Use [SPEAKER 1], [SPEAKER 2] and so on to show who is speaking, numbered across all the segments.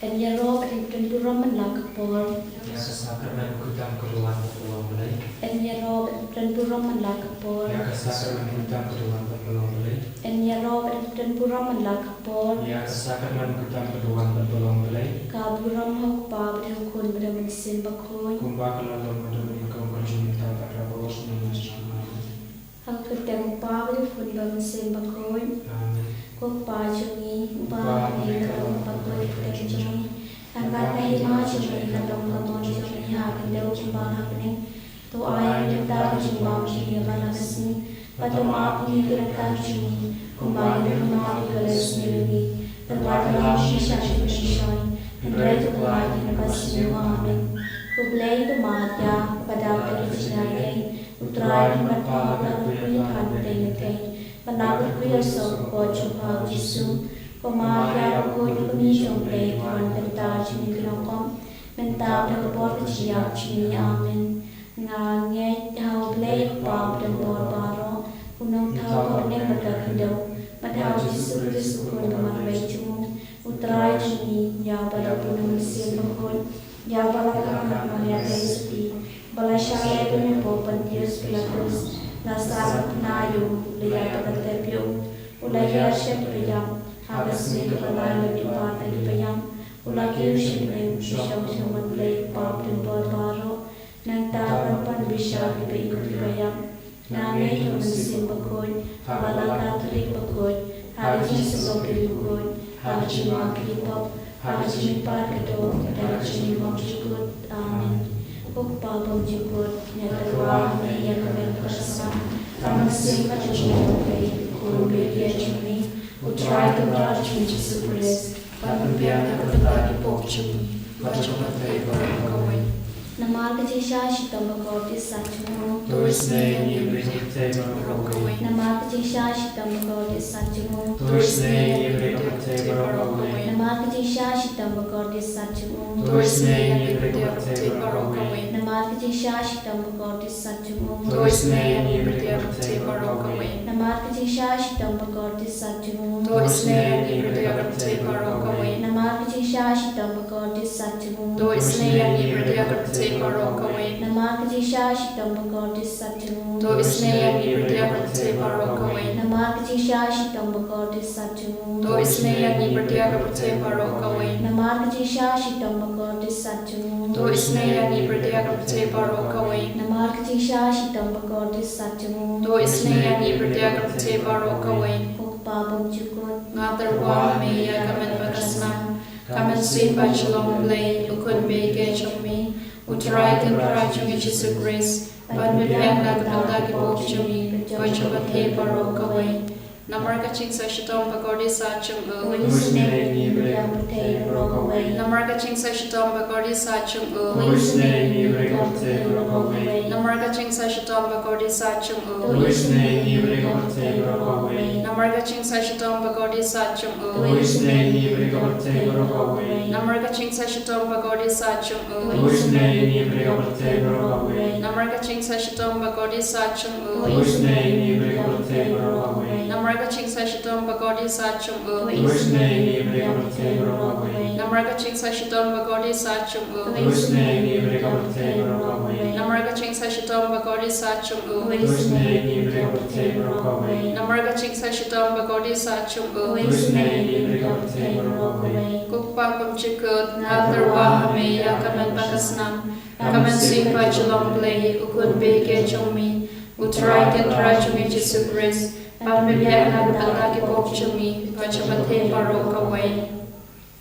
[SPEAKER 1] En ya rob dan pura melakapor.
[SPEAKER 2] Ya kesakramen kudam keruan berpeluang belai.
[SPEAKER 1] En ya rob dan pura melakapor.
[SPEAKER 2] Ya kesakramen kudam keruan berpeluang belai.
[SPEAKER 1] En ya rob dan pura melakapor.
[SPEAKER 2] Ya kesakramen kudam keruan berpeluang belai.
[SPEAKER 1] Kaburam hok pa berhukun bermensin bakun.
[SPEAKER 2] Kumba kelalom berdoa kau berjumpa pada bos nama.
[SPEAKER 1] Hak ketemu pa berhukun bermensin bakun.
[SPEAKER 2] Amin.
[SPEAKER 1] Kok pa jungi pa ni kalau bakun ketemu jungi. Akan nahi ma jungi kalau kamu jungi hak leu jumpa hak ni. To ayat kita jumpa jungi balasni. Pada maaf ni kita jungi. Kembali rumah galas ni. Terbatas sisa sisa. Andai tu lagi lepas semua amin. Kublai tu mata pada perjalanan utrai berapa berpuluh hantai. Menabur kuasa kau Yesus. Pemahaya aku demi jomplay Tuhan berta cini kelongkong. Mentah berkebor keciak cini amin. Ngangai tahu blay pam dan bor-baro. Unang tahu korneng berkendau. Padahal Yesus Kristus pun bermarai cuma. Utrai cini ya pada punang mesin bakun. Ya pada kanak melihat dari seti. Balai syaya dengan popan Yesus Kristus. Nasar penayu lihat pada terpiu. Ulai hiasyat peyam. Habis ni kepala lebih patah di peyam. Ulai kiusin lem syam-syaman lay pap dan bor-baro. Nang tahan pan bisa diikut di peyam. Nangai yang mesin bakun. Habala katolik bakun. Haji sebagai bakun. Haji makipop. Haji parkedo. Dan haji makikut. Amin. Ukpa pemjukut. Nyatawa yang kami bersama. Taman singkat jumpai. Kurbi dia cumi. Utrai tempat cumi Yesus Kristus. Pembiarkan berbagi pok cumi. Baca bertai barang kawai. Nama kecil Sitam Bakoti Sachumu.
[SPEAKER 2] Tulis ni berita berokawai.
[SPEAKER 1] Nama kecil Sitam Bakoti Sachumu.
[SPEAKER 2] Tulis ni berita berokawai.
[SPEAKER 1] Nama kecil Sitam Bakoti Sachumu.
[SPEAKER 2] Tulis ni berita berokawai.
[SPEAKER 1] Nama kecil Sitam Bakoti Sachumu.
[SPEAKER 2] Tulis ni berita berokawai.
[SPEAKER 1] Nama kecil Sitam Bakoti Sachumu.
[SPEAKER 2] Tulis ni berita berokawai.
[SPEAKER 1] Nama kecil Sitam Bakoti Sachumu.
[SPEAKER 2] Tulis ni berita Barokaway.
[SPEAKER 1] Nama kecil Sitam Bakoti Sachumu.
[SPEAKER 2] Tulis ni berita Barokaway.
[SPEAKER 1] Nama kecil Sitam Bakoti Sachumu.
[SPEAKER 2] Tulis ni berita Barokaway.
[SPEAKER 1] Nama kecil Sitam Bakoti Sachumu.
[SPEAKER 2] Tulis ni berita Barokaway.
[SPEAKER 1] Nama kecil Sitam Bakoti Sachumu.
[SPEAKER 2] Tulis ni berita Barokaway.
[SPEAKER 1] Ukpa pemjukut.
[SPEAKER 2] Ngaterwa meya kamen bakasnam. Kamen simpa chalong blay ukun bege chumi. Utrai temprai chumi Yesus Kristus. Pan bibiang nagdagdag ipok chumi. Baca bathe barokaway. Namar kaching sa shitong pagordi sa chung
[SPEAKER 1] Tulis ni berita berokaway.
[SPEAKER 2] Namar kaching sa shitong pagordi sa chung
[SPEAKER 1] Tulis ni berita berokaway.
[SPEAKER 2] Namar kaching sa shitong pagordi sa chung
[SPEAKER 1] Tulis ni berita berokaway.
[SPEAKER 2] Namar kaching sa shitong pagordi sa chung
[SPEAKER 1] Tulis ni berita berokaway.
[SPEAKER 2] Namar kaching sa shitong pagordi sa chung
[SPEAKER 1] Tulis ni berita berokaway.
[SPEAKER 2] Namar kaching sa shitong pagordi sa chung
[SPEAKER 1] Tulis ni berita berokaway.
[SPEAKER 2] Namar kaching sa shitong pagordi sa chung
[SPEAKER 1] Tulis ni berita berokaway.
[SPEAKER 2] Namar kaching sa shitong pagordi sa chung
[SPEAKER 1] Tulis ni berita berokaway.
[SPEAKER 2] Namar kaching sa shitong pagordi sa chung
[SPEAKER 1] Tulis ni berita berokaway.
[SPEAKER 2] Namar kaching sa shitong pagordi sa chung
[SPEAKER 1] Tulis ni berita berokaway.
[SPEAKER 2] Kukpa pamchikut ngaterwa meya kamen bakasnam. Kamen simpa chalong blay ukun bege chumi. Utrai tentrai chumi Yesus Kristus. Pambibiang nagdagdag ipok chumi. Baca bathe barokaway.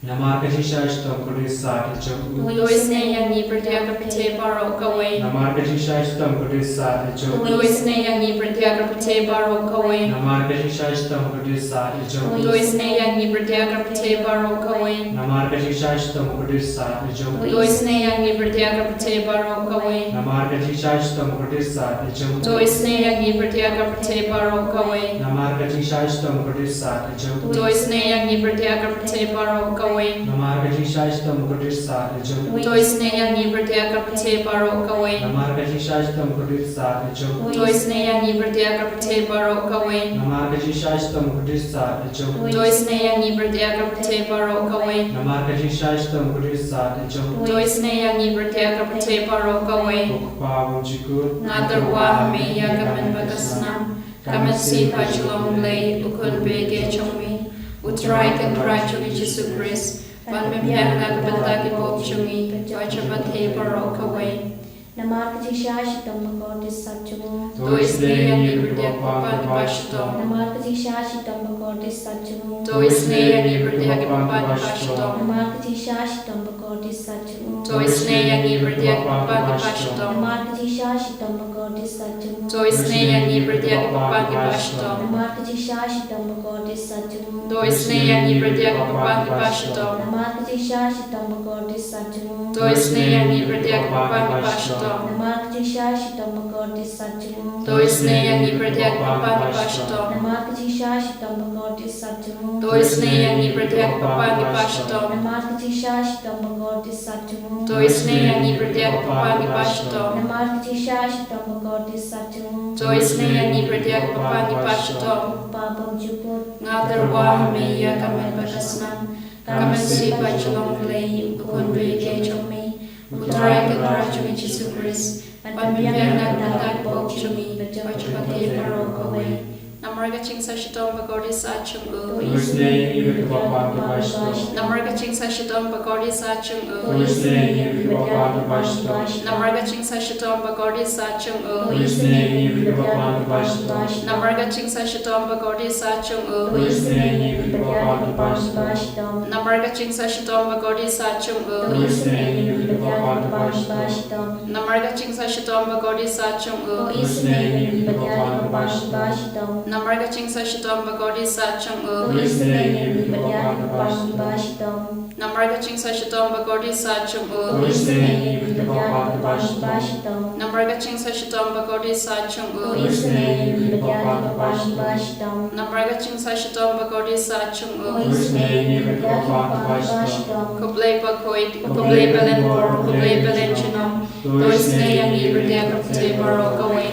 [SPEAKER 3] Nama kecil Sitam Kudus saat itu.
[SPEAKER 2] Tulis ni yang ni berdiaga bathe barokaway.
[SPEAKER 3] Nama kecil Sitam Kudus saat itu.
[SPEAKER 2] Tulis ni yang ni berdiaga bathe barokaway.
[SPEAKER 3] Nama kecil Sitam Kudus saat itu.
[SPEAKER 2] Tulis ni yang ni berdiaga bathe barokaway.
[SPEAKER 3] Nama kecil Sitam Kudus saat itu.
[SPEAKER 2] Tulis ni yang ni berdiaga bathe barokaway.
[SPEAKER 3] Nama kecil Sitam Kudus saat itu.
[SPEAKER 2] Tulis ni yang ni berdiaga bathe barokaway.
[SPEAKER 3] Nama kecil Sitam Kudus saat itu.
[SPEAKER 2] Tulis ni yang ni berdiaga bathe barokaway. kaway.
[SPEAKER 3] Namar ka Jingisai tam kudis sa ejung.
[SPEAKER 2] Toys na yang ni berdia kapate baro kaway.
[SPEAKER 3] Namar ka Jingisai tam kudis sa ejung.
[SPEAKER 2] Toys na yang ni berdia kapate baro kaway.
[SPEAKER 3] Namar ka Jingisai tam kudis sa ejung.
[SPEAKER 2] Toys na yang ni berdia kapate baro kaway.
[SPEAKER 3] Namar ka Jingisai tam kudis sa ejung.
[SPEAKER 2] Toys na yang ni berdia kapate baro kaway.
[SPEAKER 3] Kukpa wujikut.
[SPEAKER 2] Nadarwa me ya kamen bagasnam. Kamen si Jingisynei-blei ukun bege chongmi. Utrai kan rajo Jesu Christ. Ban me piang na kapenta ki pop chungi. Baca bathe baro kaway.
[SPEAKER 1] Namar ka Jingisai tam kordis satchung.
[SPEAKER 2] Toys na yang ni berdia kapan bashto.
[SPEAKER 1] Namar ka Jingisai tam kordis satchung.
[SPEAKER 2] Toys na yang ni berdia kapan bashto.
[SPEAKER 1] Namar ka Jingisai tam kordis satchung.
[SPEAKER 2] Toys na yang ni berdia kapan bashto.
[SPEAKER 1] Namar ka Jingisai tam kordis satchung.
[SPEAKER 2] Toys na yang ni berdia kapan bashto.
[SPEAKER 1] Namar ka Jingisai tam kordis satchung.
[SPEAKER 2] Toys na yang ni berdia kapan bashto.
[SPEAKER 1] Namar ka Jingisai tam kordis satchung.
[SPEAKER 2] Toys na yang ni berdia kapan bashto.
[SPEAKER 1] Namar ka Jingisai tam kordis satchung.
[SPEAKER 2] Toys na yang ni berdia kapan bashto.
[SPEAKER 1] Namar ka Jingisai tam kordis satchung.
[SPEAKER 2] Toys na yang ni berdia kapan bashto.
[SPEAKER 1] Namar ka Jingisai tam kordis satchung.
[SPEAKER 2] Toys na yang ni berdia kapan bashto.
[SPEAKER 1] Namar ka Jingisai tam kordis satchung.
[SPEAKER 2] Toys na yang ni berdia kapan bashto.
[SPEAKER 1] Babam jukut
[SPEAKER 2] Ngadarwa me ya kamen bagasnam. Kamen si Jingisynei-blei ukun bege chongmi. Utrai kan rajo Jesu Christ. Ban me piang na kapenta ki pop chungi. Baca bathe baro kaway. Namaraga chingsa shitom bagordi sa chungu.
[SPEAKER 3] Tuisne ibe kapan bashto.
[SPEAKER 2] Namaraga chingsa shitom bagordi sa chungu.
[SPEAKER 3] Tuisne ibe kapan bashto.
[SPEAKER 2] Namaraga chingsa shitom bagordi sa chungu.
[SPEAKER 3] Tuisne ibe kapan bashto.
[SPEAKER 2] Namaraga chingsa shitom bagordi sa chungu.
[SPEAKER 3] Tuisne ibe kapan bashto.
[SPEAKER 2] Namaraga chingsa shitom bagordi sa chungu.
[SPEAKER 3] Tuisne ibe kapan bashto.
[SPEAKER 2] Namaraga chingsa shitom bagordi sa chungu.
[SPEAKER 3] Tuisne ibe kapan bashto.
[SPEAKER 2] Namaraga chingsa shitom bagordi sa chungu.
[SPEAKER 3] Tuisne ibe kapan bashto.
[SPEAKER 2] Namaraga chingsa shitom bagordi sa chungu.
[SPEAKER 3] Tuisne ibe kapan bashto.
[SPEAKER 2] Namaraga chingsa shitom bagordi sa chungu.
[SPEAKER 3] Tuisne ibe kapan bashto.
[SPEAKER 2] Namaraga chingsa shitom bagordi sa chungu.
[SPEAKER 3] Tuisne ibe kapan bashto.
[SPEAKER 2] Kublai bakoid, kublai belen por, kublai belen chinom. Tuisne yang ni berdia kapte baro kaway.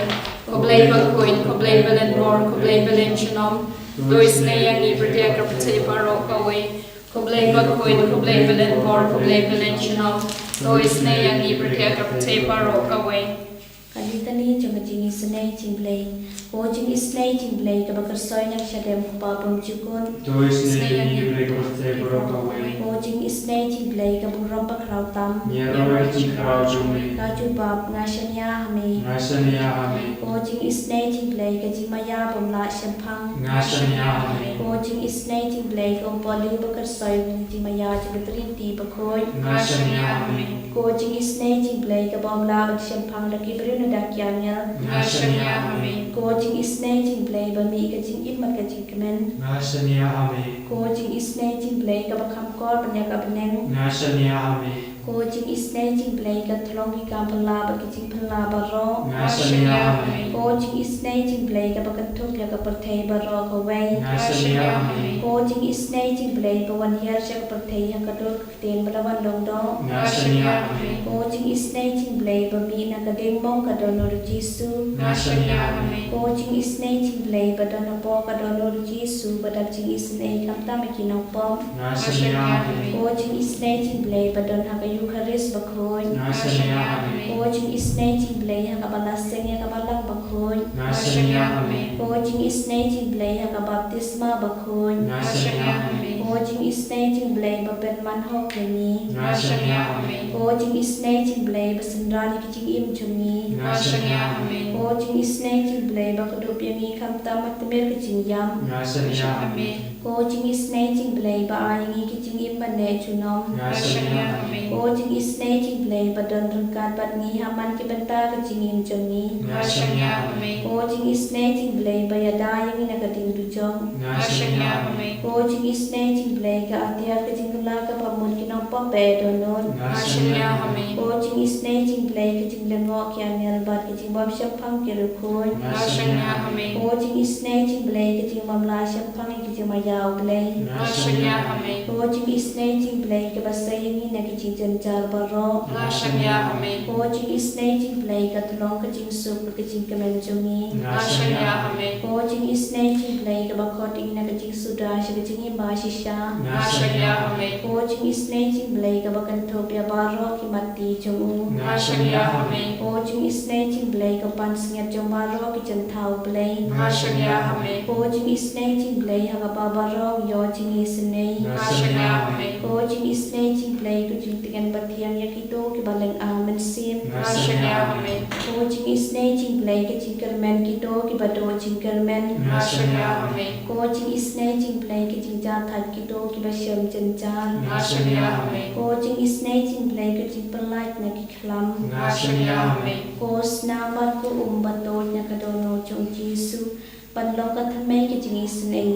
[SPEAKER 2] Kublai bakoid, kublai belen por, kublai belen chinom. Tuisne yang ni berdia kapte baro kaway. Kublai bakoid, kublai belen por, kublai belen chinom. Tuisne yang ni berdia kapte baro kaway.
[SPEAKER 1] Kalitani jong Jingisynei-blei. O Jingisynei-blei ka bakarsoy ng syadem babam jukut.
[SPEAKER 3] Tuisne ibe kapan baro kaway.
[SPEAKER 1] O Jingisynei-blei ka buram pakrautam.
[SPEAKER 3] Nyeroi jingrau jumi.
[SPEAKER 1] Kajubab ngasanya hami.
[SPEAKER 3] Ngasanya hami.
[SPEAKER 1] O Jingisynei-blei ka jimaya bumla syampang.
[SPEAKER 3] Ngasanya hami.
[SPEAKER 1] O Jingisynei-blei ka umpali bakarsoy ng jimaya jagatrinti bakoy.
[SPEAKER 3] Ngasanya hami.
[SPEAKER 1] O Jingisynei-blei ka bumla bagsyampang laki berino dakyanya.
[SPEAKER 3] Ngasanya hami.
[SPEAKER 1] O Jingisynei-blei bami ka jing imat ka jing kemen.
[SPEAKER 3] Ngasanya hami.
[SPEAKER 1] O Jingisynei-blei ka bakam kor banyak abnen.
[SPEAKER 3] Ngasanya hami.
[SPEAKER 1] O Jingisynei-blei ka tolong ika pala bakijing pala baro.
[SPEAKER 3] Ngasanya hami.
[SPEAKER 1] O Jingisynei-blei ka bakatuk ya ka pertei baro kaway.
[SPEAKER 3] Ngasanya hami.
[SPEAKER 1] O Jingisynei-blei ka wanhir siya ka pertei yang kadul kaftin balawan longdo.
[SPEAKER 3] Ngasanya hami.
[SPEAKER 1] O Jingisynei-blei bami na kadengmong kadonor Jesu.
[SPEAKER 3] Ngasanya hami.
[SPEAKER 1] O Jingisynei-blei badanapo kadonor Jesu badak Jingisynei kamta makinong pom.
[SPEAKER 3] Ngasanya hami.
[SPEAKER 1] O Jingisynei-blei badon haka Eucharis bakoy.
[SPEAKER 3] Ngasanya hami.
[SPEAKER 1] O Jingisynei-blei haka balaseng ya kabalang bakoy.
[SPEAKER 3] Ngasanya hami.
[SPEAKER 1] O Jingisynei-blei haka baptisma bakoy.
[SPEAKER 3] Ngasanya hami.
[SPEAKER 1] O Jingisynei-blei bapet manhok yani.
[SPEAKER 3] Ngasanya hami.
[SPEAKER 1] O Jingisynei-blei basendrani kijing im chungi.
[SPEAKER 3] Ngasanya hami.
[SPEAKER 1] O Jingisynei-blei bakadup yangi kamta matmir kijing yam.
[SPEAKER 3] Ngasanya hami.
[SPEAKER 1] O Jingisynei-blei baayangi kijing im bane chunom.
[SPEAKER 3] Ngasanya hami.
[SPEAKER 1] O Jingisynei-blei badon rengkat batngi haman kibenta kijing im chungi.
[SPEAKER 3] Ngasanya hami.
[SPEAKER 1] O Jingisynei-blei bayadayangi nagating dujong.
[SPEAKER 3] Ngasanya hami.
[SPEAKER 1] O Jingisynei-blei ka atiar kijing kula ka pamun kinopong pedonon.
[SPEAKER 3] Ngasanya hami.
[SPEAKER 1] O Jingisynei-blei kijing lengok yan nilbat kijing bom syampang kirukun.
[SPEAKER 3] Ngasanya hami.
[SPEAKER 1] O Jingisynei-blei kijing mamla syampang kijing maya Jingisynei-blei,
[SPEAKER 3] Jingisynei-blei,
[SPEAKER 1] O Jingisynei-blei ka basayang ina ki Jingisynei baro,
[SPEAKER 3] Jingisynei-blei,
[SPEAKER 1] O Jingisynei-blei ka tulong ka Jingisuk ka Jingisynei,
[SPEAKER 3] Jingisynei-blei,
[SPEAKER 1] O Jingisynei-blei ka bakoting na ka Jingisudra siya ka Jingisysisha,
[SPEAKER 3] Jingisynei-blei,
[SPEAKER 1] O Jingisynei-blei ka bakantopia baro ki mati Jungu,
[SPEAKER 3] Jingisynei-blei,
[SPEAKER 1] O Jingisynei-blei ka pansingat Jung baro ki Jintau-blei,
[SPEAKER 3] Jingisynei-blei,
[SPEAKER 1] O Jingisynei-blei haka baro yo Jingisynei,
[SPEAKER 3] Jingisynei-blei,
[SPEAKER 1] O Jingisynei-blei ku Jintigan batiang yakito ki baleng mensim,
[SPEAKER 3] Jingisynei-blei,
[SPEAKER 1] O Jingisynei-blei ka Jinkermen kito ki bado Jinkermen,
[SPEAKER 3] Jingisynei-blei,
[SPEAKER 1] O Jingisynei-blei ka Jinjatat kito ki basyam Jinjar,
[SPEAKER 3] Jingisynei-blei,
[SPEAKER 1] O Jingisynei-blei ka Jinperlait na ki Klam,
[SPEAKER 3] Jingisynei-blei,
[SPEAKER 1] O snabat ku batod na kadono Jung Jisu, panlong ka thamay ka Jingisynei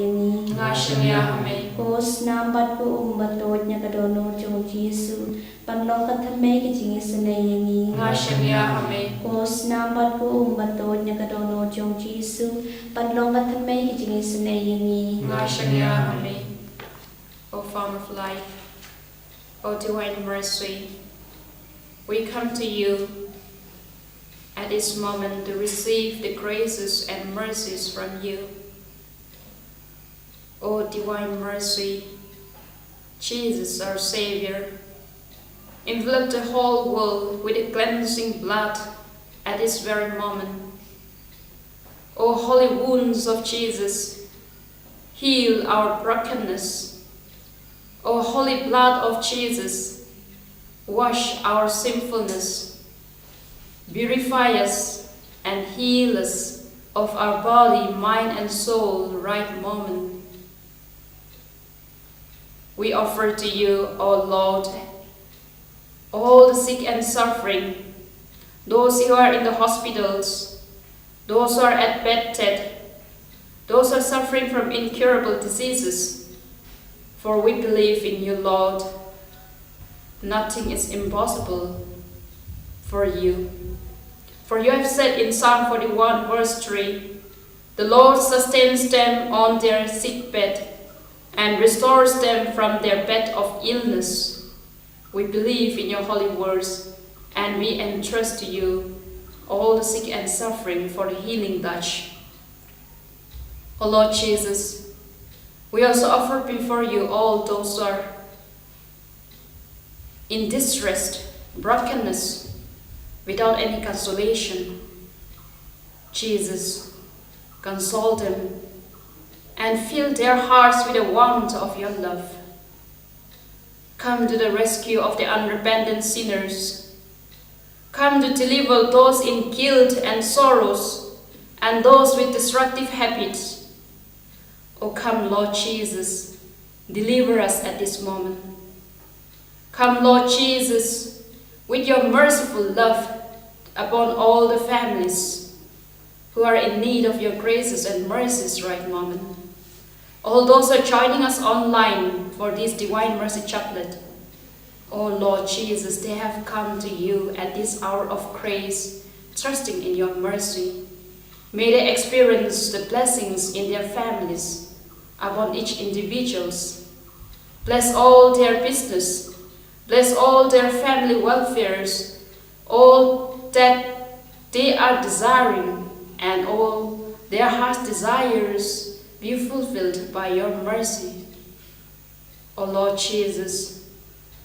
[SPEAKER 3] Jingisynei-blei,
[SPEAKER 1] O snabat ku batod na kadono Jung Jisu, panlong ka thamay ka Jingisynei
[SPEAKER 3] Jingisynei-blei,
[SPEAKER 1] O snabat ku batod na kadono Jung Jisu, panlong ka thamay ka Jingisynei.
[SPEAKER 3] Jingisynei-blei. O Fountain of Life, O Divine Mercy, we come to you at this moment to receive the graces and mercies from you. O Divine Mercy, Jesus our Savior, envelop the whole world with the cleansing blood at this very moment. O holy wounds of Jesus, heal our brokenness. O holy blood of Jesus, wash our sinfulness. Purify us and heal us of our body, mind, and soul right moment. We offer to you, O Lord, all the sick and suffering, those who are in the hospitals, those who are at bedstead, those who are suffering from incurable diseases. For we believe in you, Lord. Nothing is impossible for you. For you have said in Psalm 41 verse 3, the Lord sustains them on their sick bed and restores them from their bed of illness. We believe in your holy words, and we entrust to you all the sick and suffering for the healing touch. O Lord Jesus, we also offer before you all those who are in distress, brokenness, without any consolation. Jesus, console them and fill their hearts with the warmth of your love. Come to the rescue of the unrepentant sinners. Come to deliver those in guilt and sorrows and those with destructive habits. O come, Lord Jesus, deliver us at this moment. Come, Lord Jesus, with your merciful love upon all the families who are in need of your graces and mercies right moment. All those who are joining us online for this Divine Mercy Chaplet, oh Lord Jesus, they have come to you at this hour of grace, trusting in your mercy. May they experience the blessings in their families upon each individuals. Bless all their business, bless all their family welfares, all that they are desiring, and all their heart's desires be fulfilled by your mercy. O Lord Jesus,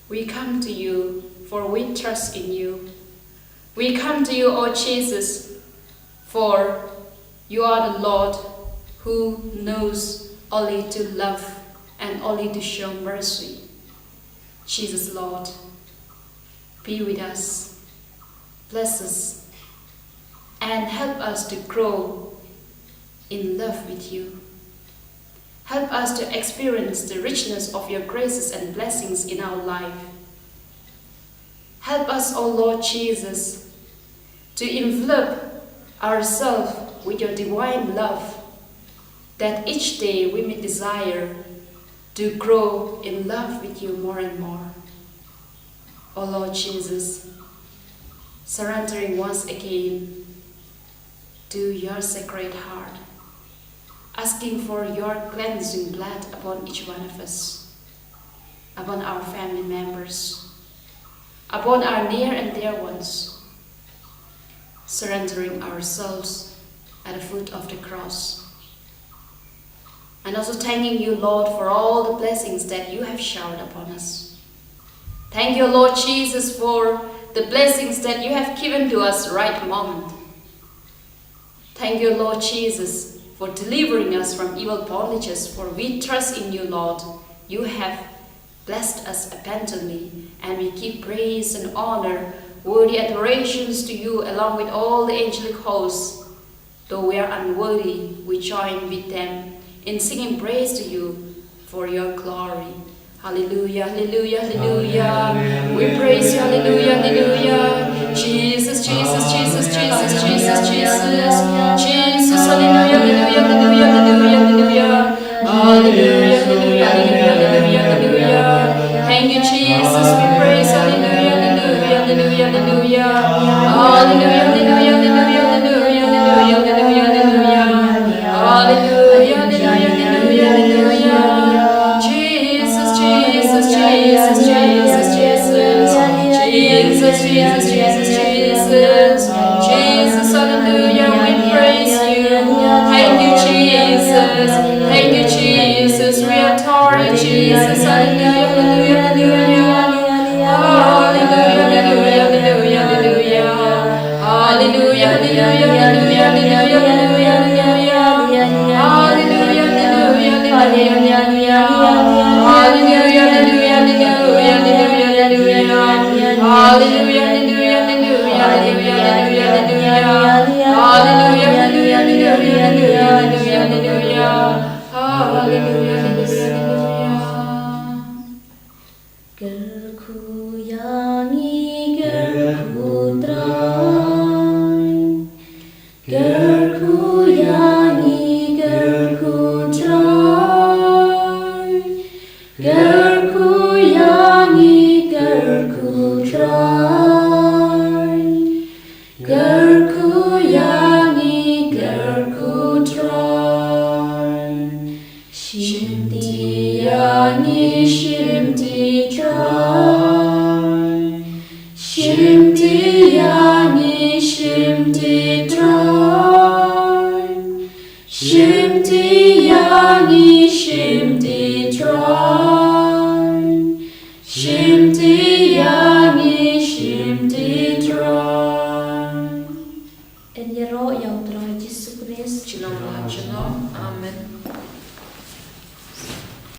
[SPEAKER 3] we come to you, for we trust in you. We come to you, O Jesus, for you are the Lord who knows only to love and only to show mercy. Jesus, Lord, be with us, bless us, and help us to grow in love with you. Help us to experience the richness of your graces and blessings in our life. Help us, O Lord Jesus, to envelop ourselves with your divine love, that each day we may desire to grow in love with you more and more. O Lord Jesus, surrendering once again to your sacred heart, asking for your cleansing blood upon each one of us, upon our family members, upon our near and dear ones, surrendering ourselves at the foot of the cross. And also thanking you, Lord, for all the blessings that you have showered upon us. Thank you, Lord Jesus, for the blessings that you have given to us right moment. Thank you, Lord Jesus, for delivering us from evil bondages, for we trust in you, Lord. You have blessed us abundantly, and we give praise and honor, worthy adorations to you, along with all the angelic hosts. Though we are unworthy, we join with them in singing praise to you for your glory. Hallelujah, hallelujah, hallelujah. We praise you, hallelujah, hallelujah. Jesus, Jesus, Jesus, Jesus, Jesus, Jesus. Jesus, hallelujah, hallelujah, hallelujah, hallelujah, hallelujah. Hallelujah, hallelujah, hallelujah, hallelujah. Thank you, Jesus, we praise, hallelujah, hallelujah, hallelujah, hallelujah. Hallelujah, hallelujah, hallelujah, hallelujah, hallelujah, hallelujah. Hallelujah, hallelujah, hallelujah. Jesus, Jesus, Jesus, Jesus, Jesus. Jesus, Jesus, Jesus, Jesus. Jesus, hallelujah, we praise you. Thank you, Jesus. Thank you, Jesus. We adore you, Jesus. Hallelujah, hallelujah, hallelujah. Hallelujah, hallelujah, hallelujah, hallelujah. Hallelujah, hallelujah, hallelujah, hallelujah, hallelujah. Hallelujah, hallelujah, hallelujah, hallelujah. Hallelujah, hallelujah, hallelujah, hallelujah. Hallelujah, hallelujah, hallelujah, hallelujah, hallelujah. Hallelujah,